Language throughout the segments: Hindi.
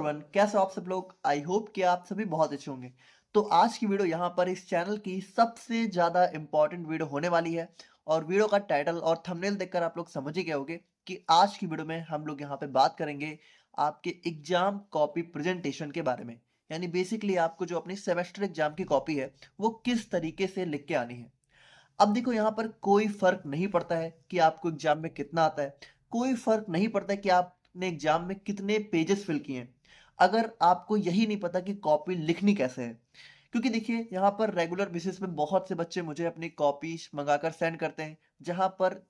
एवरीवन, कैसे हो आप सब लोग। आई होप कि आप सभी बहुत अच्छे होंगे। तो आज की वीडियो यहाँ पर इस चैनल की सबसे ज़्यादा इम्पोर्टेंट वीडियो होने वाली है। और वीडियो का टाइटल और थंबनेल देखकर आप लोग समझ ही गए होंगे कि आज की वीडियो में हम लोग यहाँ पे बात करेंगे आपके एग्जाम कॉपी प्रेजेंटेशन के बारे में। यानी बेसिकली आपको जो अपनी सेमेस्टर एग्जाम की कॉपी है वो किस तरीके से लिख के आनी है। अब देखो यहाँ पर कोई फर्क नहीं पड़ता है कि आपको एग्जाम में कितना आता है, कोई फर्क नहीं पड़ता है कि आपने एग्जाम में कितने पेजेस फिल किए हैं, अगर आपको यही नहीं पता कि कॉपी लिखनी कैसे है। क्योंकि देखिए यहाँ पर रेगुलर बेसिस पे बहुत से बच्चे मुझे अपनी कॉपी मंगाकर सेंड करते हैं, जहाँ पर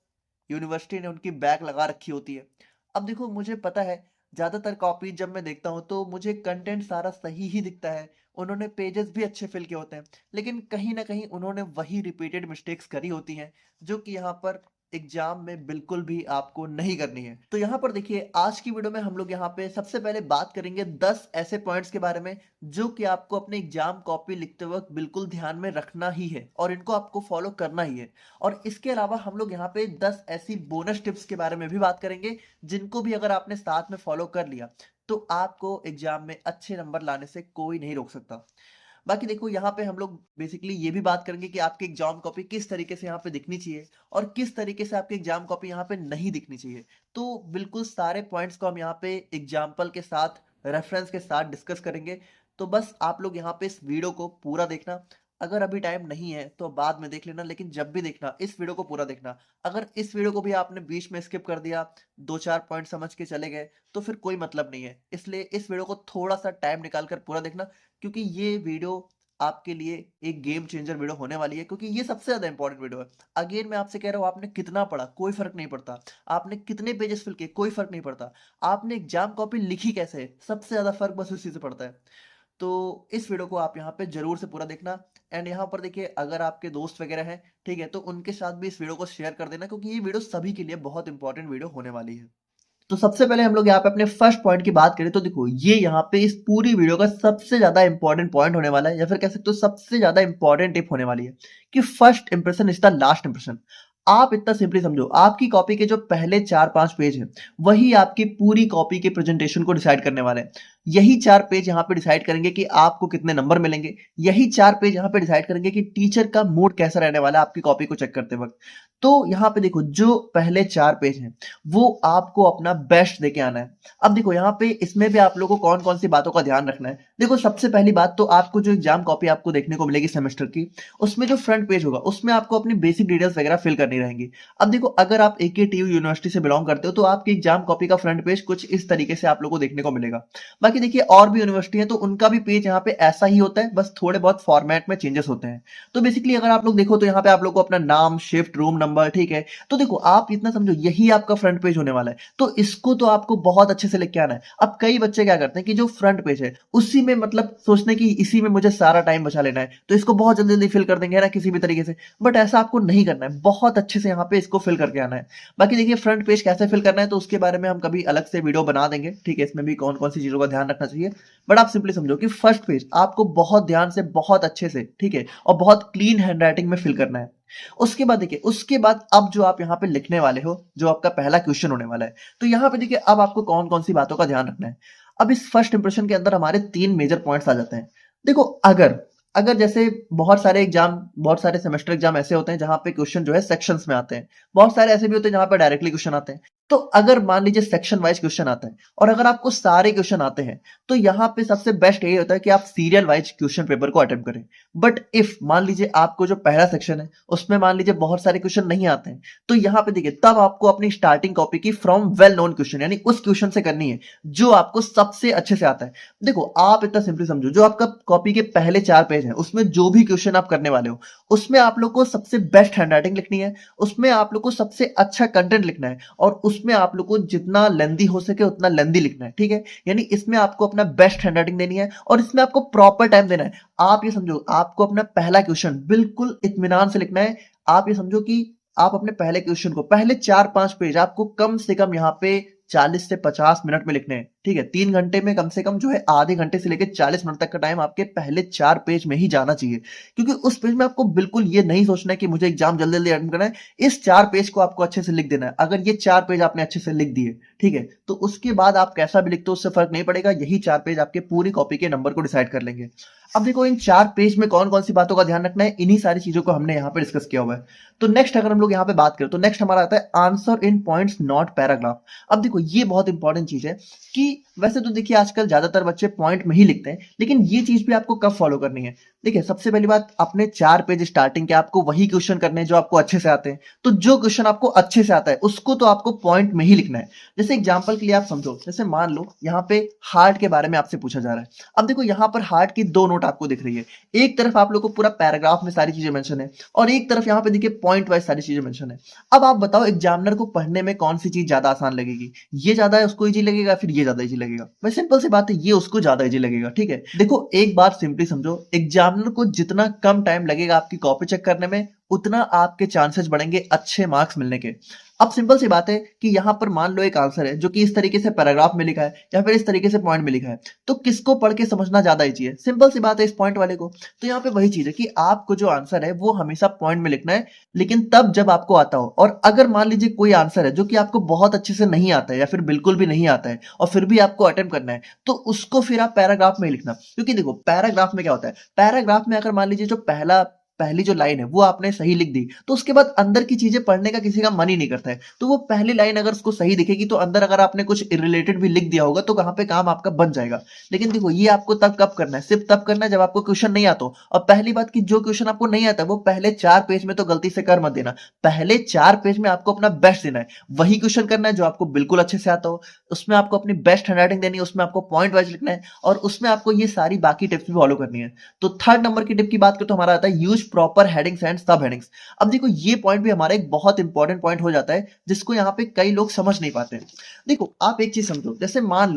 यूनिवर्सिटी ने उनकी बैग लगा रखी होती है। अब देखो मुझे पता है, ज़्यादातर कॉपी जब मैं देखता हूँ तो मुझे कंटेंट सारा सही ही दिखता है, उन्होंने पेजेस भी अच्छे फिल किए होते हैं, लेकिन कहीं ना कहीं उन्होंने वही रिपीटेड मिस्टेक्स करी होती हैं जो कि यहाँ पर एग्जाम में बिल्कुल भी आपको नहीं करनी है। तो यहाँ पर देखिए आज की वीडियो में हम लोग यहाँ पे सबसे पहले बात करेंगे 10 ऐसे पॉइंट्स के बारे में जो कि आपको अपने एग्जाम कॉपी लिखते वक्त बिल्कुल ध्यान में रखना ही है और इनको आपको फॉलो करना ही है। और इसके अलावा हम लोग यहाँ पे 10 ऐसी बोनस टिप्स के बारे में भी बात करेंगे जिनको भी अगर आपने साथ में फॉलो कर लिया तो आपको एग्जाम में अच्छे नंबर लाने से कोई नहीं रोक सकता। बाकी देखो यहाँ पे हम लोग बेसिकली ये भी बात करेंगे कि आपकी एग्जाम कॉपी किस तरीके से यहाँ पे दिखनी चाहिए और किस तरीके से आपकी एग्जाम कॉपी यहाँ पे नहीं दिखनी चाहिए। तो बिल्कुल सारे पॉइंट्स को हम यहाँ पे एग्जाम्पल के साथ, रेफरेंस के साथ डिस्कस करेंगे। तो बस आप लोग यहाँ पे इस वीडियो को पूरा देखना। अगर अभी टाइम नहीं है तो बाद में देख लेना, लेकिन जब भी देखना इस वीडियो को पूरा देखना। अगर इस वीडियो को भी आपने बीच में स्किप कर दिया, दो चार पॉइंट समझ के चले गए, तो फिर कोई मतलब नहीं है। इसलिए इस वीडियो को थोड़ा सा टाइम निकाल कर पूरा देखना, क्योंकि ये वीडियो आपके लिए एक गेम चेंजर वीडियो होने वाली है, क्योंकि ये सबसे ज्यादा इंपॉर्टेंट वीडियो है। अगेन मैं आपसे कह रहा हूं, आपने कितना पढ़ा कोई फर्क नहीं पड़ता, आपने कितने पेजेस फिल किए कोई फर्क नहीं पड़ता, आपने एग्जाम कॉपी लिखी कैसे है सबसे ज्यादा फर्क बस उसी से पड़ता है। तो इस वीडियो को आप यहाँ पे जरूर से पूरा देखना। एंड यहाँ पर देखिए अगर आपके दोस्त वगैरह हैं, ठीक है, तो उनके साथ भी इस वीडियो को शेयर कर देना, क्योंकि ये वीडियो सभी के लिए बहुत इंपॉर्टेंट वीडियो होने वाली है। तो सबसे पहले हम लोग यहाँ पे अपने फर्स्ट पॉइंट की बात करें तो देखो ये यहाँ पे इस पूरी वीडियो का सबसे ज्यादा इंपॉर्टेंट पॉइंट होने वाला है, या फिर कह सकते हो सबसे ज्यादा इंपॉर्टेंट टिप होने वाली है कि first impression is the last impression. आप इतना सिंपली समझो, आपकी कॉपी के जो पहले 4-5 पेज हैं वही आपकी पूरी कॉपी के प्रेजेंटेशन को डिसाइड करने वाले हैं। यही 4 पेज यहाँ पे डिसाइड करेंगे कि आपको कितने नंबर मिलेंगे। यही 4 पेज यहाँ पे डिसाइड करेंगे कि टीचर का मूड कैसा रहने वाला है आपकी कॉपी को चेक करते वक्त। तो यहाँ पे देखो जो पहले 4 पेज हैं वो आपको अपना बेस्ट देके आना है। अब देखो यहाँ पे इसमें भी आप लोगों को कौन कौन सी बातों का ध्यान रखना है। देखो सबसे पहली बात तो आपको जो एग्जाम कॉपी आपको देखने को मिलेगी सेमेस्टर की, उसमें जो फ्रंट पेज होगा उसमें आपको अपनी बेसिक डिटेल्स वगैरह फिल करनी रहेंगी। अब देखो अगर आप AKTU यूनिवर्सिटी से बिलोंग करते हो तो आपकी एग्जाम कॉपी का फ्रंट पेज कुछ इस तरीके से आप लोगों को देखने को मिलेगा। बाकी देखिए और भी यूनिवर्सिटी है तो उनका भी पेज यहाँ पे ऐसा ही होता है, बस थोड़े बहुत फॉर्मेट में चेंजेस होते हैं। तो बेसिकली अगर आप लोग देखो तो यहाँ पे आप लोग को अपना नाम, शिफ्ट, रूम नंबर, ठीक है, तो देखो आप इतना समझो यही आपका फ्रंट पेज होने वाला है। तो इसको तो आपको बहुत अच्छे से लिख के आना है। अब कई बच्चे क्या करते हैं कि जो फ्रंट पेज है उसी में मतलब सोचते हैं कि इसी में मुझे सारा टाइम बचा लेना है, तो इसको बहुत जल्दी जल्दी फिल कर देंगे ना किसी भी तरीके से। बट ऐसा आपको नहीं करना है, बहुत अच्छे से यहाँ पे इसको फिल करके आना है। बाकी देखिए फ्रंट पेज कैसे फिल करना है तो उसके बारे में हम कभी अलग से वीडियो बना देंगे, ठीक है, इसमें भी कौन कौन सी चीजों का ध्यान रखना चाहिए। बट आप सिंपली समझो कि फर्स्ट पेज आपको बहुत ध्यान से, बहुत अच्छे से, ठीक है, और बहुत क्लीन हैंडराइटिंग में फिल करना है। उसके बाद देखिए, उसके बाद अब जो आप यहाँ पे लिखने वाले हो, जो आपका पहला क्वेश्चन होने वाला है, तो यहाँ पे देखिए अब आपको कौन कौन सी बातों का ध्यान रखना है। अब इस फर्स्ट इंप्रेशन के अंदर हमारे 3 मेजर पॉइंट्स आ जाते हैं। देखो अगर अगर जैसे बहुत सारे सेमेस्टर एग्जाम ऐसे होते हैं जहां पे क्वेश्चन जो है सेक्शंस में आते हैं, बहुत सारे ऐसे भी होते हैं जहां पे डायरेक्टली क्वेश्चन आते हैं। तो अगर मान लीजिए सेक्शन वाइज क्वेश्चन आता है और अगर आपको सारे क्वेश्चन आते हैं तो यहाँ पे सबसे बेस्ट ये होता है कि आप सीरियल वाइज क्वेश्चन पेपर को अटेम्प्ट करें। बट इफ मान लीजिए आपको जो पहला सेक्शन है उसमें मान लीजिए बहुत सारे क्वेश्चन नहीं आते हैं, तो यहाँ पे देखिए तब आपको अपनी स्टार्टिंग कॉपी की फ्रॉम वेल नोन क्वेश्चन यानी उस क्वेश्चन से करनी है जो आपको सबसे अच्छे से आता है। देखो आप इतना सिंपली समझो, जो आपका कॉपी के पहले 4 पेज हैं उसमें जो भी क्वेश्चन आप करने वाले हो उसमें आप लोग को सबसे बेस्ट हैंडराइटिंग लिखनी है, उसमें आप लोग को सबसे अच्छा कंटेंट लिखना है और उसमें आप लोग को जितना लेंदी हो सके उतना लेंदी लिखना है, ठीक है। यानी इसमें आपको अपना बेस्ट हैंडराइटिंग देनी है और इसमें आपको प्रॉपर टाइम देना है। आप ये समझो आपको अपना पहला क्वेश्चन बिल्कुल इत्मीनान से लिखना है। आप ये समझो कि आप अपने पहले क्वेश्चन को, पहले 4-5 पेज आपको कम से कम यहाँ पे 40 से 50 मिनट में लिखने हैं, ठीक है, 3 घंटे में कम से कम जो है आधे घंटे से लेके 40 मिनट तक का टाइम आपके पहले 4 पेज में ही जाना चाहिए। क्योंकि उस पेज में आपको बिल्कुल ये नहीं सोचना है कि मुझे एग्जाम जल्दी-जल्दी अटेम्प्ट करना है। इस 4 पेज को आपको अच्छे से लिख देना है। अगर ये 4 पेज आपने अच्छे से लिख दिए, ठीक है, तो उसके बाद आप कैसा भी लिखते हो उससे फ़र्क नहीं पड़ेगा। यही 4 पेज आपके पूरी कॉपी के नंबर को डिसाइड कर लेंगे। अब देखो इन 4 पेज में कौन-कौन सी बातों का ध्यान रखना है, इन्हीं सारी चीज़ों को हमने यहाँ पे डिस्कस किया हुआ है। तो नेक्स्ट अगर हम लोग यहाँ पे बात करें तो नेक्स्ट हमारा आता है answer in points not paragraph. अब देखो ये बहुत इंपॉर्टेंट चीज़ है कि वैसे तो देखिए आजकल ज़्यादातर बच्चे पॉइंट में ही लिखते हैं, लेकिन ये चीज़ भी आपको कब फॉलो करनी है। देखिए सबसे पहली बात अपने 4 पेज स्टार्टिंग के आपको वही क्वेश्चन करने हैं जो आपको अच्छे से आते हैं। तो जो क्वेश्चन आपको अच्छे से आता है उसको तो आपको पॉइंट में ही लिखना है। जैसे एग्जांपल के लिए आप समझो, जैसे मान लो यहाँ पे हार्ट के बारे में आपसे पूछा जा रहा है। अब देखो यहाँ पर हार्ट की 2 नोट आपको दिख रही है। एक तरफ आप लोग को पूरा पैराग्राफ में सारी चीजें मेंशन है और एक तरफ यहाँ पे देखिए पॉइंट वाइज सारी चीजें मेंशन है। अब आप बताओ एग्जामिनर को पढ़ने में कौन सी चीज ज्यादा आसान लगेगी, ये ज्यादा है उसको इजी लगेगा फिर ये ज्यादा इजी लगेगा। भाई सिंपल सी बात है, ये उसको ज्यादा इजी लगेगा। ठीक है, देखो एक बात सिंपली समझो, एग्जामिनर को जितना कम टाइम लगेगा आपकी कॉपी चेक करने में उतना आपके चांसेस बढ़ेंगे अच्छे मार्क्स मिलने के। अब सिंपल सी बात है कि यहां पर मान लो एक आंसर है जो कि इस तरीके से पैराग्राफ में लिखा है या फिर इस तरीके से पॉइंट में लिखा है, तो किसको पढ़ के समझना ज्यादा ईजी है? सिंपल सी बात है, इस पॉइंट वाले को। तो यहाँ पे वही चीज है कि आपको जो आंसर है वो हमेशा पॉइंट में लिखना है, लेकिन तब जब आपको आता हो। और अगर मान लीजिए कोई आंसर है जो कि आपको बहुत अच्छे से नहीं आता है या फिर बिल्कुल भी नहीं आता है और फिर भी आपको अटेम्प्ट करना है, तो उसको फिर आप पैराग्राफ में ही लिखना। क्योंकि देखो पैराग्राफ में क्या होता है, पैराग्राफ में अगर मान लीजिए जो पहली जो लाइन है वो आपने सही लिख दी, तो उसके बाद अंदर की चीजें पढ़ने का किसी का मन ही नहीं करता है। तो वो पहली लाइन अगर उसको सही दिखेगी तो अंदर अगर आपने कुछ इरिलेटेड भी लिख दिया होगा तो कहां पे काम आपका बन जाएगा। लेकिन देखो ये आपको तब कब करना है, सिर्फ तब करना है जब आपको क्वेश्चन नहीं आता हो। और पहली बात कि जो क्वेश्चन आपको नहीं आता वो पहले 4 पेज में तो गलती से कर मत देना। पहले 4 पेज में आपको अपना बेस्ट देना है, वही क्वेश्चन करना है जो आपको बिल्कुल अच्छे से आता हो। उसमें आपको अपनी बेस्ट हैंडराइटिंग देनी है, उसमें आपको पॉइंट वाइज लिखना है और उसमें आपको ये सारी बाकी टिप्स भी फॉलो करनी है। तो थर्ड नंबर की टिप की बात करें तो हमारा आता है यूज प्रॉपर हेडिंग्स एंड सब हेडिंग्स। अब देखो ये पॉइंट भी हमारा एक बहुत इंपॉर्टेंट पॉइंट हो जाता है जिसको यहाँ पे कई लोग समझ नहीं पाते हैं। देखो आप एक चीज समझो, जैसे मान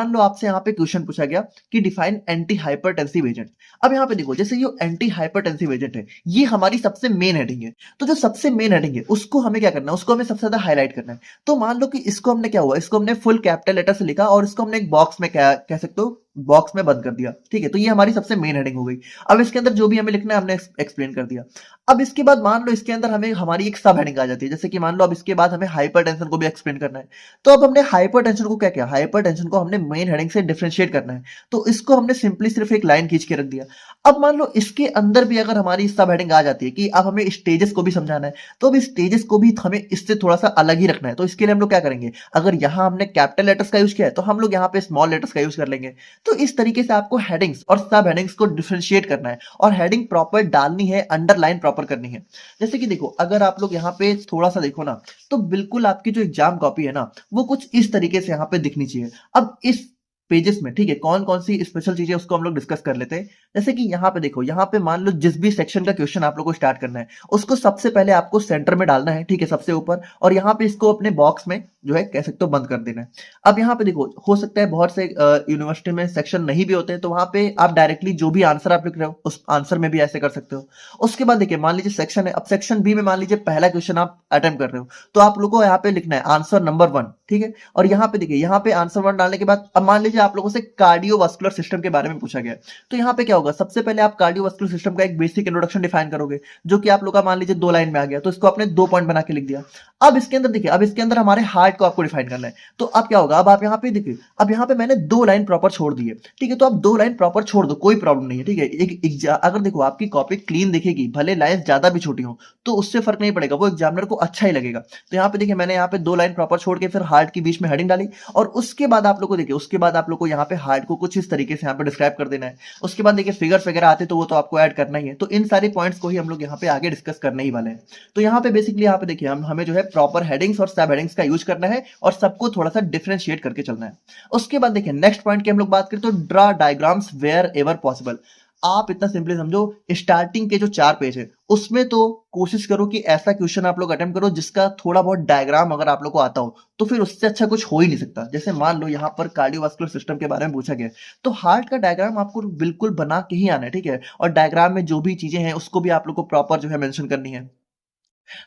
लो आपसे यहाँ पे क्वेश्चन पूछा गया कि डिफाइन एंटी हाइपरटेंसिव एजेंट। अब यहाँ पे देखो जैसे ये एंटी हाइपरटेंसिव एजेंट है, ये हमारी सबसे मेन हेडिंग है। तो जो सबसे मेन हेडिंग है उसको हमें क्या करना है, उसको हमें सबसे ज्यादा हाईलाइट करना है। तो मान लो कि इसको हमने क्या हुआ, इसको हमने फुल कैपिटल लेटर से लिखा और इसको हमने एक बॉक्स में क्या कह सकते हो, बॉक्स में बंद कर दिया। ठीक है, तो ये हमारी सबसे मेन हेडिंग हो गई। अब इसके अंदर जो भी हमें लिखना है हमने एक्सप्लेन कर दिया। अब इसके बाद मान लो इसके अंदर हमें हमारी एक सब हेडिंग आ जाती है, जैसे कि मान लो अब इसके बाद हमें हाइपरटेंशन को भी एक्सप्लेन करना है। तो अब हमने हाइपरटेंशन को क्या किया, हाइपरटेंशन को हमने मेन हेडिंग से डिफरेंशिएट करना है। तो इसको हमने सिंपली सिर्फ एक लाइन खींच के रख दिया। अब मान लो इसके अंदर भी अगर हमारी सब हेडिंग आ जाती है कि अब हमें स्टेजेस को भी समझाना है, तो अब स्टेजेस को भी हमें इससे थोड़ा सा अलग ही रखना है। तो इसके लिए हम लोग क्या करेंगे, अगर यहां हमने कैपिटल लेटर्स का यूज किया है तो हम लोग यहाँ पे स्मॉल लेटर्स का यूज कर लेंगे। तो इस तरीके से आपको हेडिंग्स और सब हेडिंग्स को डिफरेंशिएट करना है और हेडिंग प्रॉपर डालनी है, अंडरलाइन प्रॉपर करनी है। जैसे कि देखो अगर आप लोग यहाँ पे थोड़ा सा देखो ना, तो बिल्कुल आपकी जो एग्जाम कॉपी है ना वो कुछ इस तरीके से यहाँ पे दिखनी चाहिए। अब इस पेजेस में ठीक है कौन कौन सी स्पेशल चीजें उसको हम लोग डिस्कस कर लेते हैं। जैसे कि यहाँ पे देखो, यहाँ पे मान लो जिस भी सेक्शन का क्वेश्चन आप लोग को स्टार्ट करना है उसको सबसे पहले आपको सेंटर में डालना है, ठीक है, सबसे ऊपर, और यहाँ पे इसको अपने बॉक्स में जो है कह सकते हो बंद कर देना है। अब यहाँ पे देखो हो सकता है बहुत से यूनिवर्सिटी में सेक्शन नहीं भी होते हैं, तो वहां पे आप डायरेक्टली जो भी आंसर आप लिख रहे हो उस आंसर में भी ऐसे कर सकते हो। उसके बाद देखिए मान लीजिए सेक्शन है, अब सेक्शन बी में मान लीजिए पहला क्वेश्चन आप अटेम्प्ट कर रहे हो, तो आप लोग को यहाँ पे लिखना है आंसर नंबर 1, ठीक है। और यहाँ पे देखिए यहाँ पे आंसर 1 डालने के बाद अब मान लीजिए आप लोगों से कार्डियोवास्कुलर सिस्टम के बारे में पूछा गया, तो यहाँ पे क्या होगा, सबसे पहले आप कार्डियोवास्कुलर सिस्टम का एक बेसिक इंट्रोडक्शन डिफाइन करोगे जो कि आप लोग का मान लीजिए 2 लाइन में आ गया, तो इसको आपने 2 पॉइंट बना के लिख दिया। अब इसके अंदर देखिए, अब इसके अंदर हमारे हार्ट को आपको डिफाइन करना है, तो अब क्या होगा, अब आप यहाँ पे देखिए, अब यहाँ पे मैंने 2 लाइन प्रॉपर छोड़ दी है, ठीक है, तो आप 2 लाइन प्रॉपर छोड़ दो, कोई प्रॉब्लम नहीं है, ठीक है। अगर देखो आपकी कॉपी क्लीन दिखेगी, भले लाइन ज्यादा भी छोटी हो, तो उससे फर्क नहीं पड़ेगा, वो एग्जामिनर को अच्छा ही लगेगा। तो यहाँ पे देखिए मैंने यहाँ पे 2 लाइन प्रॉपर छोड़ के फिर हार्ट के बीच में हेडिंग डाली, और उसके बाद आप लोग को देखिए, उसके बाद आप लोग को यहाँ पे हार्ट को कुछ इस तरीके से यहाँ पे डिस्क्राइब कर देना है। उसके बाद देखिए फिगर्स वगैरह आते तो वो तो आपको ऐड करना ही है। तो इन सारे पॉइंट्स को ही हम लोग यहाँ पे आगे डिस्कस करने ही वाले हैं। तो यहाँ पे बेसिकली यहाँ पे देखिए हमें जो है प्रॉपर हेडिंग्स और सब हेडिंग्स का यूज करना है और सबको थोड़ा सा डिफरेंशिएट करके चलना है। उसके बाद देखिए नेक्स्ट पॉइंट की हम लोग बात करें तो draw diagrams wherever possible. आप इतना सिंपली समझो, स्टार्टिंग के जो 4 पेज है उसमें तो कोशिश करो कि ऐसा क्वेश्चन आप लोग अटेम्प्ट करो जिसका थोड़ा बहुत डायग्राम अगर आप लोग को आता हो, तो फिर उससे अच्छा कुछ हो ही नहीं सकता। जैसे मान लो यहाँ पर कार्डियोवास्कुलर सिस्टम के बारे में पूछा गया, तो हार्ट का डायग्राम आपको बिल्कुल बना के ही आना है, ठीक है, और डायग्राम में जो भी चीजें हैं उसको भी आप लोग को प्रॉपर जो है मेंशन करनी है।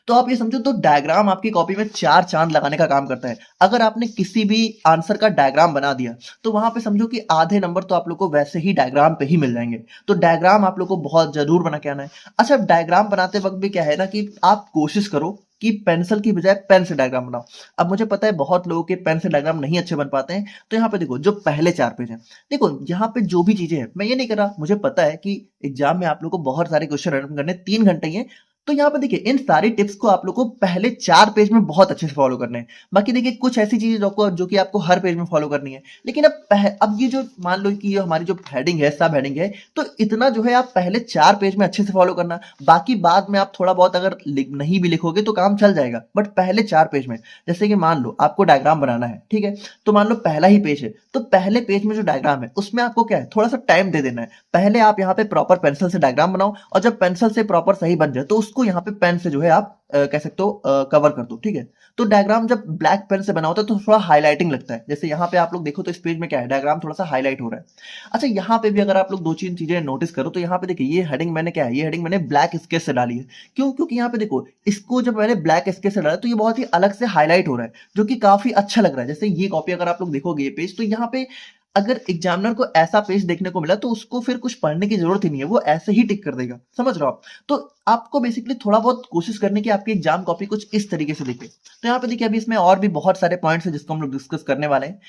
तो आप ये समझो तो डायग्राम आपकी कॉपी में 4 चाँद लगाने का काम करता है। अगर आपने किसी भी आंसर का डायग्राम बना दिया, तो वहाँ पे समझो कि आधे नंबर तो आप लोग को वैसे ही डायग्राम पे ही मिल जाएँगे। तो डायग्राम आप लोग को बहुत ज़रूर बना के आना है। अच्छा, डायग्राम बनाते वक़्त भी क्या है ना कि आप कोशिश करो कि पेंसिल की बजाय पेन से डायग्राम बनाओ। अब मुझे पता है बहुत लोगों के पेन से डायग्राम नहीं अच्छे बन पाते हैं, तो यहाँ पे देखो जो पहले 4 पेज हैं, देखो यहाँ पे जो भी चीज़ें हैं, मैं ये नहीं कह रहा, मुझे पता है कि एग्ज़ाम में आप लोग को बहुत सारे क्वेश्चन अटेम्प्ट करने हैं, 3 घंटे ही हैं, तो यहाँ पे देखिए इन सारी टिप्स को आप लोग को पहले 4 पेज में बहुत अच्छे से फॉलो करने हैं। बाकी देखिए कुछ ऐसी चीजें जो कि आपको हर पेज में फॉलो करनी है। लेकिन अब ये जो मान लो कि ये हमारी जो हेडिंग है, सब हेडिंग है, तो इतना जो है आप पहले 4 पेज में अच्छे से फॉलो करना। बाकी बाद में आप थोड़ा बहुत अगर नहीं भी लिखोगे तो काम चल जाएगा, बट पहले 4 पेज में। जैसे कि मान लो आपको डायग्राम बनाना है, ठीक है, तो मान लो पहला ही पेज है, तो पहले पेज में जो डायग्राम है उसमें आपको क्या है, थोड़ा सा टाइम दे देना है। पहले आप यहाँ पे प्रॉपर पेंसिल से डायग्राम बनाओ, और जब पेंसिल से प्रॉपर सही बन जाए तो उसको यहाँ पे पेन से जो है आप कह सकते हो कवर कर दो, ठीक है। तो डायग्राम जब ब्लैक पेन से बना होता है तो थोड़ा हाईलाइटिंग लगता है। जैसे यहाँ पे आप लोग देखो तो इस पेज में क्या है, डायग्राम थोड़ा सा हाईलाइट हो रहा है। अच्छा, यहाँ पे भी अगर आप लोग 2-3 चीजें नोटिस करो तो यहाँ पे देखिए ये हेडिंग मैंने क्या है, ये हेडिंग मैंने ब्लैक स्केच से डाली है। क्यों? क्योंकि यहाँ पे देखो इसको जब मैंने ब्लैक स्केच से डाला तो ये बहुत ही अलग से हाईलाइट हो रहा है, जो कि काफी अच्छा लग रहा है। जैसे ये कॉपी अगर आप लोग देखोगे ये पेज, तो यहाँ पे अगर एग्जामिनर को ऐसा पेज देखने को मिला तो उसको फिर कुछ पढ़ने की जरूरत ही नहीं है, वो ऐसे ही टिक कर देगा। समझ रहे हो आप? तो आपको बेसिकली थोड़ा बहुत कोशिश करने की आपकी एग्जाम कॉपी कुछ इस तरीके से दिखे। तो यहाँ पे देखिए अभी इसमें और भी बहुत सारे पॉइंट्स हैं जिसको हम लोग डिस्कस करने वाले हैं।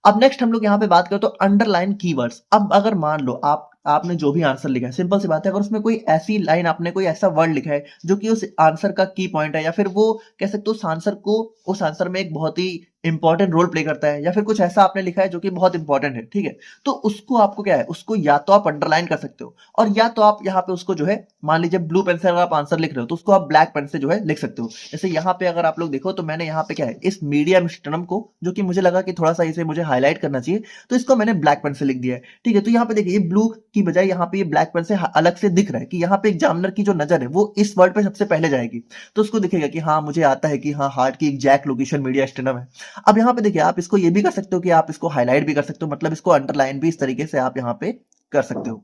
अब नेक्स्ट हम लोग यहाँ पे बात करें तो अंडरलाइन कीवर्ड्स। अब अगर मान लो आपने जो भी आंसर लिखा है, सिंपल सी बात है, अगर उसमें कोई ऐसी लाइन, आपने कोई ऐसा वर्ड लिखा है जो कि उस आंसर का की पॉइंट है, या फिर वो कह सकते हो उस आंसर में एक बहुत ही इंपॉर्टेंट रोल प्ले करता है, या फिर कुछ ऐसा आपने लिखा है जो कि बहुत इंपॉर्टेंट है, ठीक है, तो उसको आपको क्या है, उसको या तो आप अंडरलाइन कर सकते हो, और या तो आप यहाँ पे उसको जो है, मान लीजिए ब्लू पेन से अगर आप आंसर लिख रहे हो तो उसको आप ब्लैक पेन से जो है लिख सकते हो। जैसे यहाँ पे अगर आप लोग देखो तो मैंने यहाँ पे क्या है, इस मीडियम स्टेनम को, जो कि मुझे लगा कि थोड़ा सा इसे मुझे हाईलाइट करना चाहिए, तो इसको मैंने ब्लैक पेन से लिख दिया है, ठीक है। तो यहाँ पे देखिए ये ब्लू की बजाय यहाँ पे ये ब्लैक पेन से अलग से दिख रहा है कि यहाँ पे एग्जामिनर की जो नजर है वो इस वर्ड पे सबसे पहले जाएगी, तो उसको दिखेगा कि हाँ मुझे आता है कि हाँ हार्ट की एग्जैक्ट लोकेशन मीडिया स्टेनम है। अब यहाँ पे देखिए आप इसको ये भी कर सकते हो कि आप इसको हाईलाइट भी कर सकते हो, मतलब इसको अंडरलाइन भी इस तरीके से आप यहाँ पे कर सकते हो।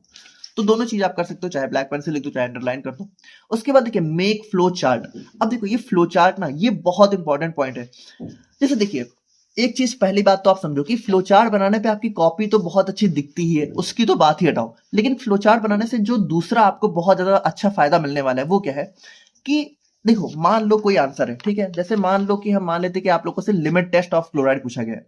तो दोनों चीज आप कर सकते हो, चाहे ब्लैक पेन से लिख दो चाहे अंडरलाइन कर दो। उसके बाद देखिए मेक फ्लो चार्ट। अब देखो ये फ्लो चार्ट ना, ये बहुत इंपॉर्टेंट पॉइंट है। जैसे देखिए एक चीज, पहली बात तो आप समझो कि फ्लो चार्ट बनाने पे आपकी कॉपी तो बहुत अच्छी दिखती ही है, उसकी तो बात ही हटाओ, लेकिन फ्लो चार्ट बनाने से जो दूसरा आपको बहुत ज्यादा अच्छा फायदा मिलने वाला है वो क्या है कि देखो मान लो कोई आंसर है, ठीक है, जैसे मान लो कि हम मान लेते हैं कि आप लोगों से लिमिट टेस्ट ऑफ क्लोराइड पूछा गया है।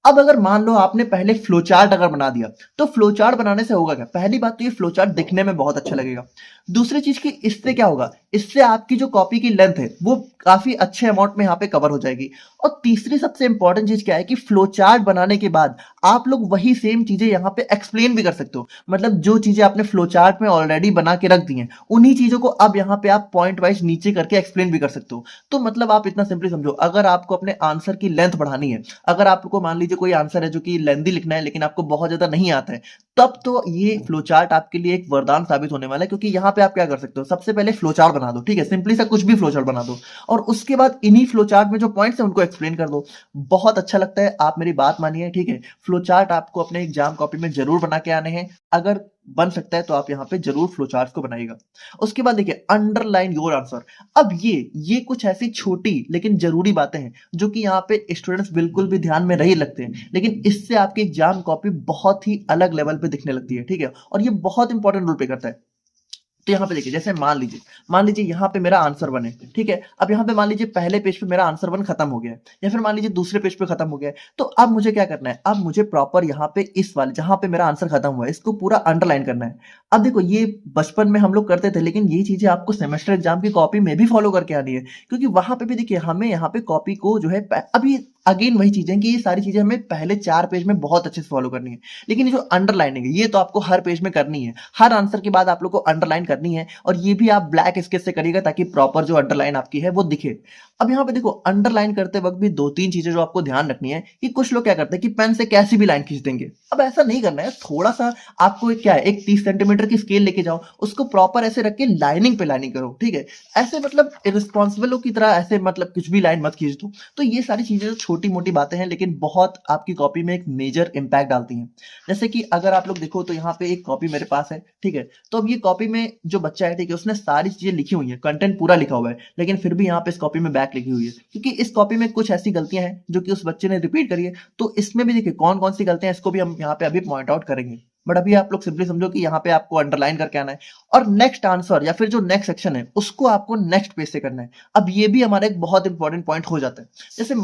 अब अगर मान लो आपने पहले फ्लो चार्ट अगर बना दिया, तो फ्लो चार्ट बनाने से होगा क्या, पहली बात तो ये फ्लो चार्ट दिखने में बहुत अच्छा लगेगा। दूसरी चीज की इससे क्या होगा, इससे आपकी जो कॉपी की लेंथ है वो काफी अच्छे अमाउंट में यहाँ पे कवर हो जाएगी। और तीसरी सबसे इंपॉर्टेंट चीज क्या है कि फ्लो चार्ट बनाने के बाद आप लोग वही सेम चीजें यहाँ पे एक्सप्लेन भी कर सकते हो, मतलब जो चीजें आपने फ्लो चार्ट में ऑलरेडी बना के रख दी हैं उन्हीं चीजों को अब यहाँ पे आप पॉइंट वाइज नीचे करके एक्सप्लेन भी कर सकते हो। तो मतलब आप इतना सिंपली समझो, अगर आपको अपने आंसर की लेंथ बढ़ानी है, अगर आपको मान लीजिए कोई आंसर है जो कि लेंथी लिखना है लेकिन आपको बहुत ज्यादा नहीं आता है, तब तो ये फ्लो चार्ट आपके लिए एक वरदान साबित होने वाला है। क्योंकि यहाँ पे आप क्या कर सकते हो, सबसे पहले फ्लो चार्ट बना दो, ठीक है, सिंपली सा कुछ भी फ्लो चार्ट बना दो, और उसके बाद इन्हीं फ्लो चार्ट में जो पॉइंट्स है उनको एक्सप्लेन कर दो। बहुत अच्छा लगता है, आप मेरी बात मानिए, ठीक है। फ्लो चार्ट आपको अपने एग्जाम कॉपी में जरूर बना के आने हैं, अगर बन सकता है तो आप यहाँ पे जरूर फ्लो चार्ट को बनाइएगा। उसके बाद देखिए अंडरलाइन योर आंसर। अब ये कुछ ऐसी छोटी लेकिन जरूरी बातें हैं जो कि यहाँ पे स्टूडेंट्स बिल्कुल भी ध्यान में नहीं लगते हैं, लेकिन इससे आपकी एग्जाम कॉपी बहुत ही अलग लेवल पे दिखने लगती है, ठीक है, और ये बहुत इंपॉर्टेंट रोल प्ले करता है। तो यहाँ पे देखिए जैसे मान लीजिए यहाँ पे मेरा आंसर 1 है, ठीक है, अब यहाँ पे मान लीजिए पहले पेज पे मेरा आंसर 1 खत्म हो गया है, या फिर मान लीजिए दूसरे पेज पे खत्म हो गया है, तो अब मुझे क्या करना है, अब मुझे प्रॉपर यहाँ पे इस वाले जहां पे मेरा आंसर खत्म हुआ है इसको पूरा अंडरलाइन करना है। अब देखो ये बचपन में हम लोग करते थे, लेकिन ये चीजें आपको सेमेस्टर एग्जाम की कॉपी में भी फॉलो करके आनी है, क्योंकि वहां पे भी देखिए हमें यहाँ पे कॉपी को जो है अभी अगेन वही चीजें कि ये सारी चीजें हमें पहले 4 पेज में बहुत अच्छे से फॉलो करनी है, लेकिन ये जो अंडरलाइनिंग है ये तो आपको हर पेज में करनी है, हर आंसर के बाद आप लोग को अंडरलाइन करनी है, और ये भी आप ब्लैक स्केच से करिएगा ताकि प्रॉपर जो अंडरलाइन आपकी है वो दिखे। अब यहाँ पे देखो अंडरलाइन करते वक्त भी दो तीन चीजें जो आपको ध्यान रखनी है कि कुछ लोग क्या करते हैं कि पेन से कैसी भी लाइन खींच देंगे। अब ऐसा नहीं करना है, थोड़ा सा आपको क्या है, एक 30 सेंटीमीटर की स्केल लेके जाओ, उसको प्रॉपर ऐसे रख के लाइनिंग पे लाइनिंग करो, ठीक है। ऐसे मतलब इरिस्पॉन्सिबल की तरह ऐसे मतलब कुछ भी लाइन मत खींच दो। तो ये सारी चीजें छोटी मोटी बातें हैं लेकिन बहुत आपकी कॉपी में एक मेजर इंपैक्ट डालती हैं। जैसे कि अगर आप लोग देखो तो यहाँ पे एक कॉपी मेरे पास है, ठीक है। तो अब ये कॉपी में जो बच्चा है, ठीक है, उसने सारी चीजें लिखी हुई है, कंटेंट पूरा लिखा हुआ है, लेकिन फिर भी यहाँ पे इस कॉपी में बैक लिखी हुई है क्योंकि इस कॉपी में कुछ ऐसी गलतियां हैं जो कि उस बच्चे ने रिपीट करी है। तो इसमें भी देखिए कौन कौन सी गलतियां, इसको भी हम यहाँ पे अभी पॉइंट आउट करेंगे। बट अभी आप लोग सिंपली समझो कि यहाँ पे आपको अंडरलाइन करके आना है और नेक्स्ट आंसर या फिर जो नेक्स्ट सेक्शन है उसको आपको नेक्स्ट पेज से करना है। अब ये भी हमारा एक बहुत इंपॉर्टेंट पॉइंट हो जाता है। जैसे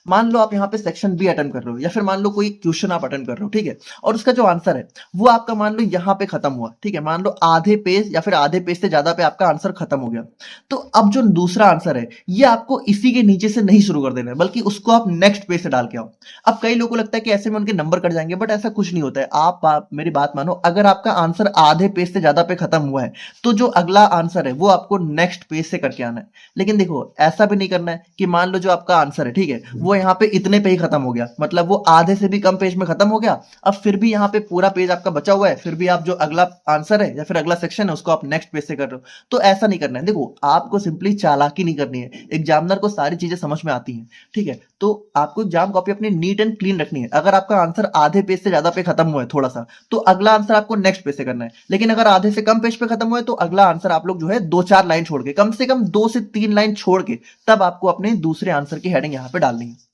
मान लो आप यहाँ पे सेक्शन बी अटेंड कर रहे हो या फिर मान लो कोई क्वेश्चन आप अटेंड कर रहे हो, ठीक है, और उसका जो आंसर है वो आपका मान लो यहाँ पे खत्म हुआ, ठीक है, मान लो आधे पेज या फिर आधे पेज से ज्यादा पे आपका आंसर खत्म हो गया। तो अब जो दूसरा आंसर है ये आपको इसी के नीचे से नहीं शुरू कर देना है बल्कि उसको आप नेक्स्ट पेज से डाल के आओ। अब कई लोगों को लगता है कि ऐसे में उनके नंबर कट जाएंगे, बट ऐसा कुछ नहीं होता है। आप मेरी बात मानो, अगर आपका आंसर आधे पेज से ज्यादा पे खत्म हुआ है तो जो अगला आंसर है वो आपको नेक्स्ट पेज से करके आना है। लेकिन देखो ऐसा भी नहीं करना है कि मान लो जो आपका आंसर है, ठीक है, वो यहाँ पे इतने पे ही खत्म हो गया, मतलब वो आधे से भी कम पेज में खत्म हो गया, अब फिर भी यहाँ पे पूरा पेज आपका बचा हुआ है, फिर भी आप जो अगला आंसर है या फिर अगला सेक्शन है उसको आप नेक्स्ट पेज से कर रहे हो। तो ऐसा नहीं करना है। देखो आपको सिंपली चालाकी नहीं करनी है, एग्जामिनर को सारी चीजें समझ में आती हैं, ठीक है। तो आपको एग्जाम कॉपी अपनी नीट एंड क्लीन रखनी है। अगर आपका आंसर आधे पेज से ज्यादा पे खत्म हुआ है थोड़ा सा, तो अगला आंसर आपको नेक्स्ट पेज से करना है। लेकिन अगर आधे से कम पेज पे खत्म हुआ है तो अगला आंसर आप लोग जो है 2-4 लाइन छोड़ के, कम से कम 2 से 3 लाइन छोड़ के, तब आपको अपने दूसरे आंसर की हेडिंग यहाँ पे डालनी है।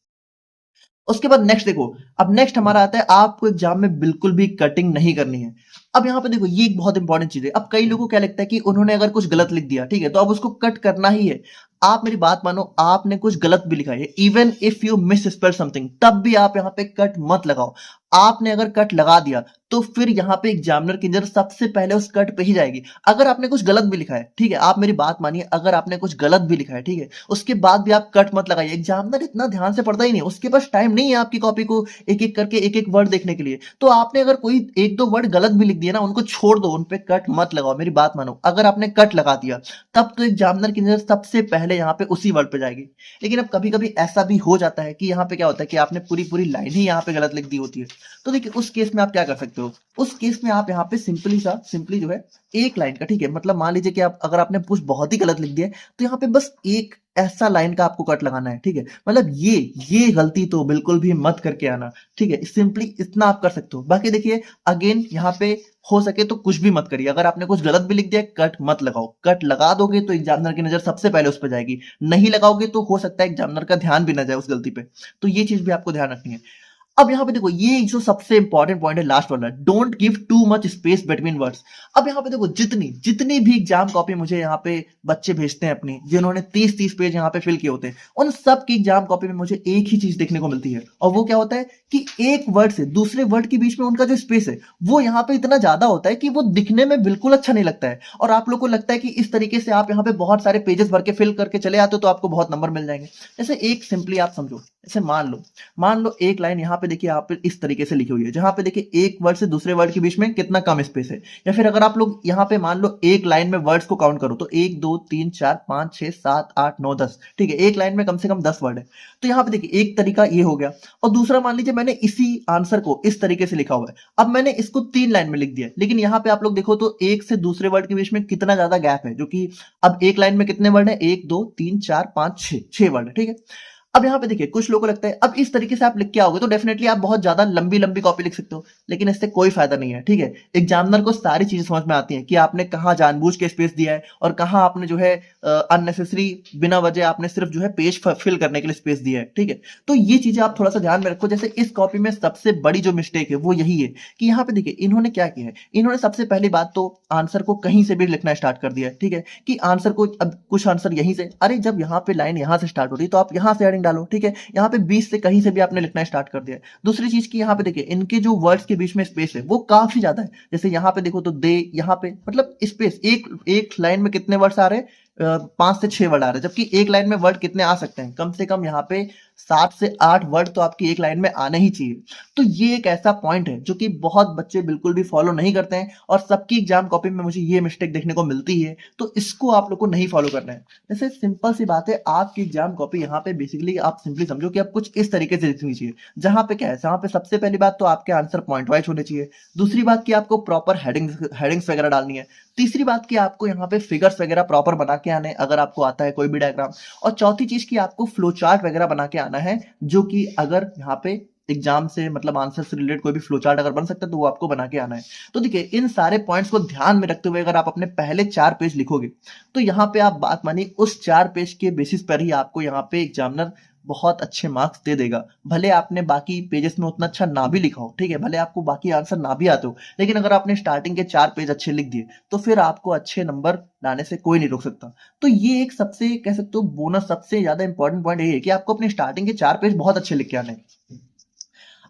उसके बाद नेक्स्ट देखो, अब नेक्स्ट हमारा आता है आपको एग्जाम में बिल्कुल भी कटिंग नहीं करनी है। अब यहाँ पे देखो ये एक बहुत इंपॉर्टेंट चीज है। अब कई लोगों को क्या लगता है कि उन्होंने अगर कुछ गलत लिख दिया, ठीक है, तो अब उसको कट करना ही है। आप मेरी बात मानो, आपने कुछ गलत भी लिखा है, even if you miss spell something, तब भी आप यहाँ पे कट मत लगाओ। आपने अगर कट लगा दिया तो फिर यहाँ पे एग्जामिनर की नजर सबसे पहले उस कट पे ही जाएगी। अगर आपने कुछ गलत भी लिखा है, ठीक है, आप मेरी बात मानिए, अगर आपने कुछ गलत भी लिखा है, ठीक है, उसके बाद भी आप कट मत लगाइए। एग्जामिनर इतना ध्यान से पढ़ता ही नहीं, उसके पास टाइम नहीं है आपकी कॉपी को एक एक करके एक एक वर्ड देखने के लिए। तो आपने अगर कोई एक दो वर्ड गलत भी लिख दिया ना, उनको छोड़ दो, उन पे कट मत लगाओ। मेरी बात मानो, अगर आपने कट लगा दिया तब तो एग्जामिनर की नजर सबसे पहले यहाँ पे उसी वर्ड पे जाएगी। लेकिन अब कभी कभी ऐसा भी हो जाता है कि यहाँ पे क्या होता है कि आपने पूरी पूरी लाइन ही यहाँ पे गलत लिख दी होती है। तो देखिए उस केस में आप क्या कर सकते हो, उस केस में आप यहाँ पे सिंपली जो है एक लाइन का, ठीक है, मतलब मान लीजिए कि आप अगर आपने कुछ बहुत ही गलत लिख दिया है तो यहाँ पे बस एक ऐसा लाइन का आपको कट लगाना है, ठीक है। मतलब ये गलती तो बिल्कुल भी मत करके आना, ठीक है। सिंपली इतना आप कर सकते हो। बाकी देखिए अगेन यहाँ पे हो सके तो कुछ भी मत करिए। अगर आपने कुछ गलत भी लिख दिया कट मत लगाओ। कट लगा दोगे तो एग्जामिनर की नजर सबसे पहले उस पर जाएगी, नहीं लगाओगे तो हो सकता है एग्जामिनर का ध्यान भी ना जाए उस गलती पे। तो ये चीज भी आपको ध्यान रखनी है। अब यहाँ पे देखो ये जो सबसे इंपॉर्टेंट पॉइंट है लास्ट वाला, don't give too much space between words. अब यहाँ पे देखो जितनी जितनी भी एग्जाम कॉपी मुझे यहाँ पे बच्चे भेजते हैं अपनी, जिन्होंने 30-30 पेज यहाँ पे फिल किए होते हैं, उन सब की एग्जाम कॉपी में मुझे एक ही चीज देखने को मिलती है, और वो क्या होता है कि एक वर्ड से दूसरे वर्ड के बीच में उनका जो स्पेस है वो यहाँ पे इतना ज्यादा होता है कि वो दिखने में बिल्कुल अच्छा नहीं लगता है। और आप लोग को लगता है कि इस तरीके से आप यहाँ पे बहुत सारे पेजेस भर के फिल करके चले आते हो तो आपको बहुत नंबर मिल जाएंगे। जैसे एक सिंपली आप समझो, जैसे मान लो एक लाइन यहाँ पे देखिए आप इस तरीके से लिखी हुई है, जहां पे देखिए एक वर्ड से दूसरे वर्ड के बीच में कितना कम स्पेस है। या फिर अगर आप लोग यहाँ पे मान लो एक लाइन में वर्ड्स को काउंट करो तो 1 2 3 4 5 6 7 8 9 10, ठीक है, एक लाइन में कम से कम 10 वर्ड है। तो यहाँ पे देखिए एक तरीका ये हो गया, और दूसरा मान लीजिए मैंने इसी आंसर को इस तरीके से लिखा हुआ है, अब मैंने इसको 3 लाइन में लिख दिया, लेकिन यहाँ पे आप लोग देखो तो एक से दूसरे वर्ड के बीच में कितना ज्यादा गैप है, जो कि अब एक लाइन में कितने वर्ड है, 1 2 3 4 5 6 वर्ड है, ठीक है। अब यहाँ पे देखिए कुछ लोगों को लगता है अब इस तरीके से आप लिख के आओगे तो डेफिनेटली आप बहुत ज्यादा लंबी लंबी कॉपी लिख सकते हो, लेकिन इससे कोई फायदा नहीं है, ठीक है। एग्जामिनर को सारी चीजें समझ में आती हैं कि आपने कहाँ जानबूझ के स्पेस दिया है और कहाँ आपने जो है अननेसेसरी बिना वजह आपने सिर्फ जो है पेज फिल करने के लिए स्पेस दिया है, ठीक है। तो ये चीजें आप थोड़ा सा ध्यान में रखो। जैसे इस कॉपी में सबसे बड़ी जो मिस्टेक है वो यही है कि यहाँ पे देखिए इन्होंने क्या किया है, इन्होंने सबसे पहली बात तो आंसर को कहीं से भी लिखना स्टार्ट कर दिया है, ठीक है, कि आंसर को अब कुछ आंसर यहीं से, अरे जब यहाँ पे लाइन यहाँ से स्टार्ट हो रही है तो आप यहाँ से हेडिंग डालो, ठीक है। यहाँ पे 20 से कहीं से भी आपने लिखना स्टार्ट कर दिया है। दूसरी चीज की यहाँ पे देखिए इनके जो वर्ड्स के बीच में स्पेस है वो काफी ज्यादा है। जैसे यहाँ पे देखो तो दे, यहाँ पे मतलब स्पेस एक लाइन में कितने वर्ड्स आ रहे हैं, 5 से 6 वर्ड आ रहे हैं, जबकि एक लाइन में वर्ड कितने आ सकते हैं? कम से कम यहाँ पे 7 से 8 वर्ड तो आपकी एक लाइन में आने ही चाहिए। तो ये एक ऐसा पॉइंट है जो कि बहुत बच्चे बिल्कुल भी फॉलो नहीं करते हैं और सबकी एग्जाम कॉपी में मुझे ये मिस्टेक देखने को मिलती है, तो इसको आप लोग को नहीं फॉलो करना है। जैसे सिंपल सी बात है, आपकी एग्जाम कॉपी यहाँ पे बेसिकली आप सिंपली समझो कि आप कुछ इस तरीके से लिखनी चाहिए, जहाँ पे क्या है, जहाँ पे सबसे पहली बात तो आपके आंसर पॉइंट वाइज होने चाहिए। दूसरी बात कि आपको प्रॉपर हेडिंग्स वगैरह डालनी है। तीसरी बात कि आपको यहाँ पे फिगर्स वगैरह प्रॉपर बना के आने, अगर आपको आता है कोई भी डायग्राम। और चौथी चीज कि आपको फ्लो चार्ट वगैरह बना के आना है, जो कि अगर यहाँ पे एग्जाम से मतलब आंसर से रिलेटेड कोई भी फ्लो चार्ट अगर बन सकता है तो वो आपको बना के आना है। तो देखिए, इन सारे पॉइंट्स को ध्यान में रखते हुए अगर आप अपने पहले 4 पेज लिखोगे, तो यहाँ पे आप बात मानिए उस 4 पेज के बेसिस पर ही आपको यहाँ पे एग्जामिनर बहुत अच्छे मार्क्स दे देगा। भले आपने बाकी पेजेस में उतना अच्छा ना भी लिखा हो, ठीक है, भले आपको बाकी आंसर ना भी आते हो, लेकिन अगर आपने स्टार्टिंग के 4 पेज अच्छे लिख दिए तो फिर आपको अच्छे नंबर लाने से कोई नहीं रोक सकता। तो ये एक सबसे कह सकते हो बोनस, सबसे ज्यादा इंपॉर्टेंट पॉइंट ये है कि आपको अपने स्टार्टिंग के 4 पेज बहुत अच्छे लिख के आने हैं।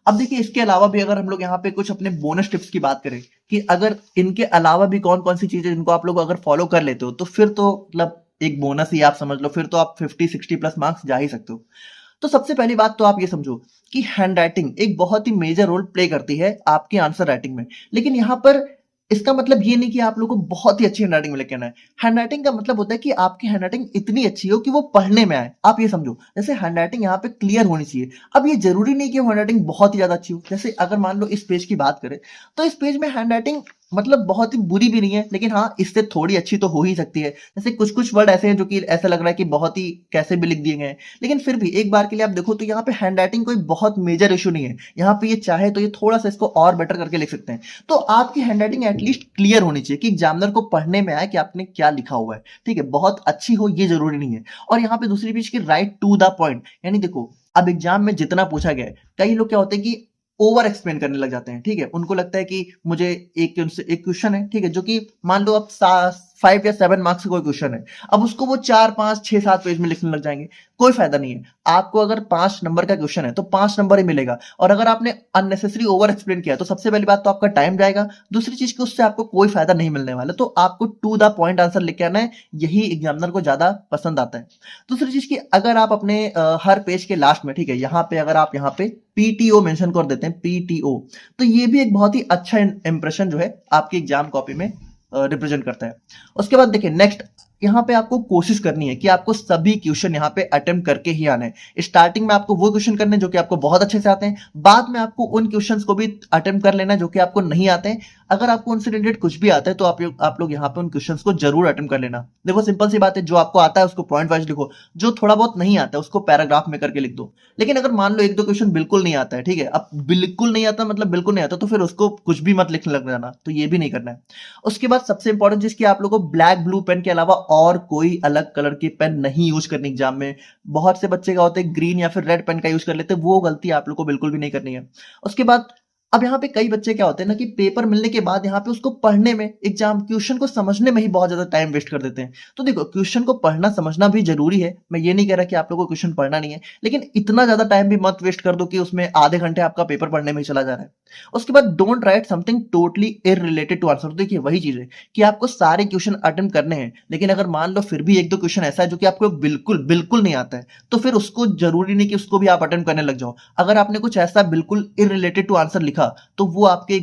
अब देखिए, इसके अलावा भी अगर हम लोग यहाँ पे कुछ अपने बोनस टिप्स की बात करें कि अगर इनके अलावा भी कौन कौन सी चीजें जिनको आप लोग अगर फॉलो कर लेते हो तो फिर तो मतलब एक बोनस ही आप समझ लो, फिर तो आप 50-60 प्लस मार्क्स जा ही सकते हो। तो सबसे पहली बात तो आप ये समझो कि हैंड राइटिंग एक बहुत ही मेजर रोल प्ले करती है आपकी आंसर राइटिंग में। लेकिन यहाँ पर इसका मतलब ये नहीं कि आप लोगों को बहुत ही अच्छी हैंडराइटिंग में लेके आना है। हैंडराइटिंग का मतलब होता है कि आपकी हैंडराइटिंग इतनी अच्छी हो कि वो पढ़ने में आए। आप ये समझो, जैसे हैंडराइटिंग यहाँ पे क्लियर होनी चाहिए। अब ये जरूरी नहीं कि हैंडराइटिंग बहुत ही ज्यादा अच्छी हो। जैसे अगर मान लो इस पेज की बात करें, तो इस पेज में हैंडराइटिंग मतलब बहुत ही बुरी भी नहीं है, लेकिन हाँ, इससे थोड़ी अच्छी तो हो ही सकती है। जैसे कुछ कुछ वर्ड ऐसे हैं जो कि ऐसा लग रहा है कि बहुत ही कैसे भी लिख दिए गए हैं, लेकिन फिर भी एक बार के लिए आप देखो तो यहाँ पे हैंडराइटिंग कोई बहुत मेजर इशू नहीं है। यहाँ पे ये चाहे तो ये थोड़ा सा इसको और बेटर करके लिख सकते हैं। तो आपकी हैंडराइटिंग एटलीस्ट क्लियर होनी चाहिए कि एग्जामिनर को पढ़ने में आए कि आपने क्या लिखा हुआ है, ठीक है। बहुत अच्छी हो ये जरूरी नहीं है। और यहाँ पे दूसरी चीज की राइट टू द पॉइंट, यानी देखो, अब एग्जाम में जितना पूछा गया है, कई लोग क्या होते हैं कि ओवर एक्सप्लेन करने लग जाते हैं, ठीक है। उनको लगता है कि मुझे एक क्वेश्चन है, ठीक है, जो कि मान लो अब 5 या 7 मार्क्स का कोई क्वेश्चन है, अब उसको वो 4, 5, 6, 7 पेज में लिखने लग जाएंगे। कोई फायदा नहीं है। आपको अगर 5 नंबर का क्वेश्चन है तो 5 नंबर ही मिलेगा। और अगर आपने अननेसेसरी ओवर एक्सप्लेन किया तो सबसे पहली बात तो आपका टाइम जाएगा, दूसरी चीज की उससे आपको कोई फायदा नहीं मिलने वाला। तो आपको टू द पॉइंट आंसर लिख आना है, यही एग्जामिनर को ज्यादा पसंद आता है। दूसरी चीज की अगर आप अपने हर पेज के लास्ट में, ठीक है, यहाँ पे अगर आप यहाँ पे पीटीओ मेंशन कर देते हैं, पीटीओ, तो ये भी एक बहुत ही अच्छा इंप्रेशन जो है आपकी एग्जाम कॉपी में रिप्रेजेंट करता है। उसके बाद देखिए, नेक्स्ट यहाँ पे आपको कोशिश करनी है कि आपको सभी क्वेश्चन यहाँ पे अटेम्प्ट करके ही आना है। स्टार्टिंग में आपको वो क्वेश्चन करने जो कि आपको बहुत अच्छे से आते हैं, बाद में आपको उन क्वेश्चंस को भी अटेम्प्ट कर लेना जो कि आपको नहीं आते हैं। अगर आपको उनसे रिलेटेड कुछ भी आता है तो आप लोग यहाँ पे उन क्वेश्चंस को जरूर अटेम्प्ट कर लेना। देखो, सिंपल सी बात है, जो आपको आता है उसको पॉइंट वाइज लिखो, जो थोड़ा बहुत नहीं आता है उसको पैराग्राफ में करके लिख दो। लेकिन अगर मान लो 1-2 क्वेश्चन बिल्कुल नहीं आता है, ठीक है, अब बिल्कुल नहीं आता मतलब बिल्कुल नहीं आता, तो फिर उसको कुछ भी मत लिखने लग जाना, तो ये भी नहीं करना है। उसके बाद सबसे इंपॉर्टेंट चीज कि आप लोगों को ब्लैक ब्लू पेन के अलावा और कोई अलग कलर की पेन नहीं यूज करनी एग्जाम में। बहुत से बच्चे क्या होते हैं, ग्रीन या फिर रेड पेन का यूज कर लेते हैं, वो गलती आप लोग को बिल्कुल भी नहीं करनी है। उसके बाद अब यहाँ पे कई बच्चे क्या होते हैं ना कि पेपर मिलने के बाद यहाँ पे उसको पढ़ने में, एग्जाम क्वेश्चन को समझने में ही बहुत ज्यादा टाइम वेस्ट कर देते हैं। तो देखो, क्वेश्चन को पढ़ना समझना भी जरूरी है, मैं ये नहीं कह रहा कि आप लोगों को क्वेश्चन पढ़ना नहीं है, लेकिन इतना ज्यादा टाइम भी मत वेस्ट कर दो कि उसमें आधे घंटे आपका पेपर पढ़ने में ही चला जा रहा है। उसके बाद don't write something totally irrelevant to answer. देखिए, वही चीज है कि आपको सारे क्वेश्चन अटेम्प्ट करने हैं, लेकिन अगर मान लो फिर भी 1-2 क्वेश्चन ऐसा है जो कि आपको बिल्कुल बिल्कुल नहीं आता है, तो फिर उसको जरूरी नहीं कि उसको भी आप अटेम्प्ट करने लग जाओ। अगर आपने कुछ ऐसा बिल्कुल इररिलेटेड टू आंसर लिखा तो वो आपके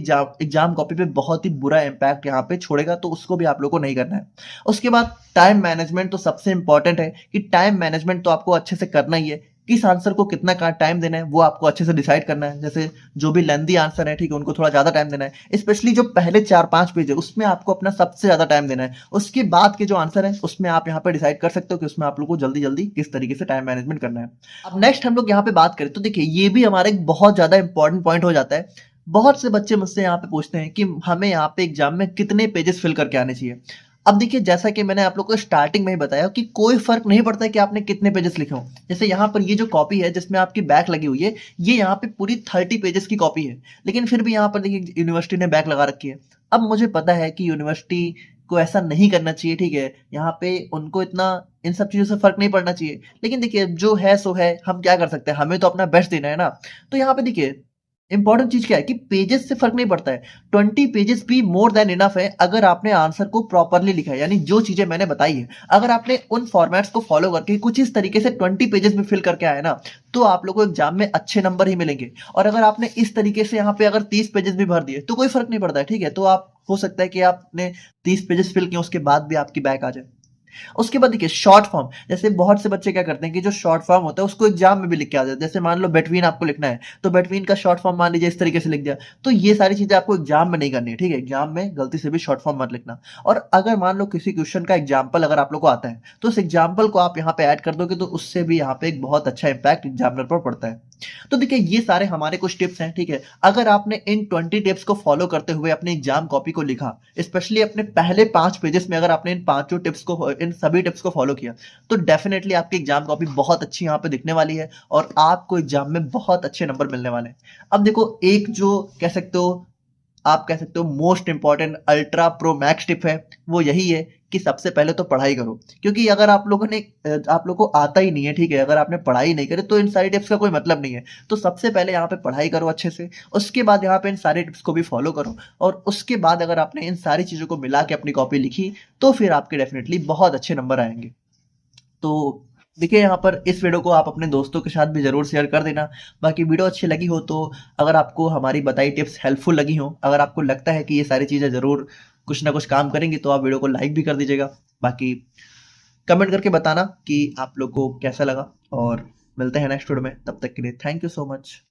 एग्जाम कॉपी पे बहुत ही बुरा इंपैक्ट यहाँ पे छोड़ेगा, तो उसको भी आप लोग को नहीं करना है। उसके बाद टाइम मैनेजमेंट तो सबसे इंपॉर्टेंट है कि टाइम मैनेजमेंट तो आपको अच्छे से करना ही है। किस आंसर को कितना टाइम देना है वो आपको अच्छे से डिसाइड करना है। जैसे जो भी लेंदी आंसर है, ठीक है, उनको थोड़ा ज्यादा टाइम देना है। स्पेशली जो पहले 4-5 पेज है उसमें आपको अपना सबसे ज्यादा टाइम देना है। उसके बाद के जो आंसर है उसमें आप यहाँ पे डिसाइड कर सकते हो कि उसमें आप लोग को जल्दी जल्दी किस तरीके से टाइम मैनेजमेंट करना है। अब नेक्स्ट हम लोग यहाँ पे बात करें तो देखिए, ये भी हमारा एक बहुत ज्यादा इंपॉर्टेंट पॉइंट हो जाता है। बहुत से बच्चे मुझसे यहाँ पे पूछते हैं कि हमें यहाँ पे एग्जाम में कितने पेजेस फिल करके आने चाहिए। अब देखिए, जैसा कि मैंने आप लोग को स्टार्टिंग में ही बताया कि कोई फर्क नहीं पड़ता है कि आपने कितने पेजेस लिखे हो। जैसे यहाँ पर ये जो कॉपी है जिसमें आपकी बैक लगी हुई है, ये यहाँ पे पूरी 30 पेजेस की कॉपी है, लेकिन फिर भी यहाँ पर देखिए यूनिवर्सिटी ने बैक लगा रखी है। अब मुझे पता है कि यूनिवर्सिटी को ऐसा नहीं करना चाहिए, ठीक है, यहाँ पे उनको इतना इन सब चीजों से फर्क नहीं पड़ना चाहिए, लेकिन देखिए जो है सो है, हम क्या कर सकते हैं, हमें तो अपना बेस्ट देना है ना। तो यहाँ पे देखिए, इंपॉर्टेंट चीज क्या है कि पेजेस से फर्क नहीं पड़ता है, 20 पेजेस भी मोर देन इनफ है अगर आपने आंसर को प्रॉपरली लिखा है, यानी जो चीजें मैंने बताई है अगर आपने उन फॉर्मेट्स को फॉलो करके कुछ इस तरीके से 20 पेजेस में फिल करके आए ना, तो आप लोगों को एग्जाम में अच्छे नंबर ही मिलेंगे। और अगर आपने इस तरीके से यहाँ पे अगर 30 पेजेस भी भर दिए तो कोई फर्क नहीं पड़ता है, ठीक है। तो आप हो सकता है कि आपने 30 पेजेस फिल किए उसके बाद भी आपकी बैक आ जाए। उसके बाद देखिए शॉर्ट फॉर्म, जैसे बहुत से बच्चे क्या करते हैं कि जो शॉर्ट फॉर्म होता है उसको एग्जाम में भी लिख के आ जाते हैं। जैसे मान लो बिटवीन आपको लिखना है तो बिटवीन का शॉर्ट फॉर्म मान लीजिए इस तरीके से लिख दिया। तो ये सारी चीजें आपको एग्जाम में नहीं करनी है, ठीक है। एग्जाम में गलती से भी शॉर्ट फॉर्म मत लिखना। और अगर मान लो किसी क्वेश्चन का एग्जाम्पल अगर आप लोग को आता है तो उस एग्जाम्पल को आप यहाँ पे ऐड कर दोगे तो उससे भी यहाँ पे एक बहुत अच्छा इंपैक्ट एग्जामिनर पर पड़ता है। तो देखिए ये सारे हमारे कुछ टिप्स हैं, ठीक है। अगर आपने इन 20 टिप्स को फॉलो करते हुए अपनी एग्जाम कॉपी को लिखा, स्पेशली अपने पहले 5 पेजेस में अगर आपने इन पांचों टिप्स को, इन सभी टिप्स को फॉलो किया, तो डेफिनेटली आपकी एग्जाम कॉपी बहुत अच्छी यहाँ पे दिखने वाली है और आपको एग्जाम में बहुत अच्छे नंबर मिलने वाले हैं। अब देखो एक जो कह सकते हो, आप कह सकते हो most important ultra pro max tip है, वो यही है कि सबसे पहले तो पढ़ाई करो। क्योंकि अगर आप लोगों ने आप लोग को आता ही नहीं है, ठीक है, अगर आपने पढ़ाई नहीं करी तो इन सारी टिप्स का कोई मतलब नहीं है। तो सबसे पहले यहाँ पे पढ़ाई करो अच्छे से, उसके बाद यहाँ पे इन सारी टिप्स को भी फॉलो करो और उसके बाद अगर आपने इन सारी चीज़ों को मिला के अपनी कॉपी लिखी तो फिर आपके डेफिनेटली बहुत अच्छे नंबर आएंगे। तो देखिए यहाँ पर इस वीडियो को आप अपने दोस्तों के साथ भी ज़रूर शेयर कर देना। बाकी वीडियो अच्छी लगी हो तो, अगर आपको हमारी बताई टिप्स हेल्पफुल लगी हो, अगर आपको लगता है कि ये सारी चीज़ें ज़रूर कुछ ना कुछ काम करेंगी तो आप वीडियो को लाइक भी कर दीजिएगा। बाकी कमेंट करके बताना कि आप लोग को कैसा लगा और मिलते हैं नेक्स्ट वीडियो में। तब तक के लिए थैंक यू सो मच।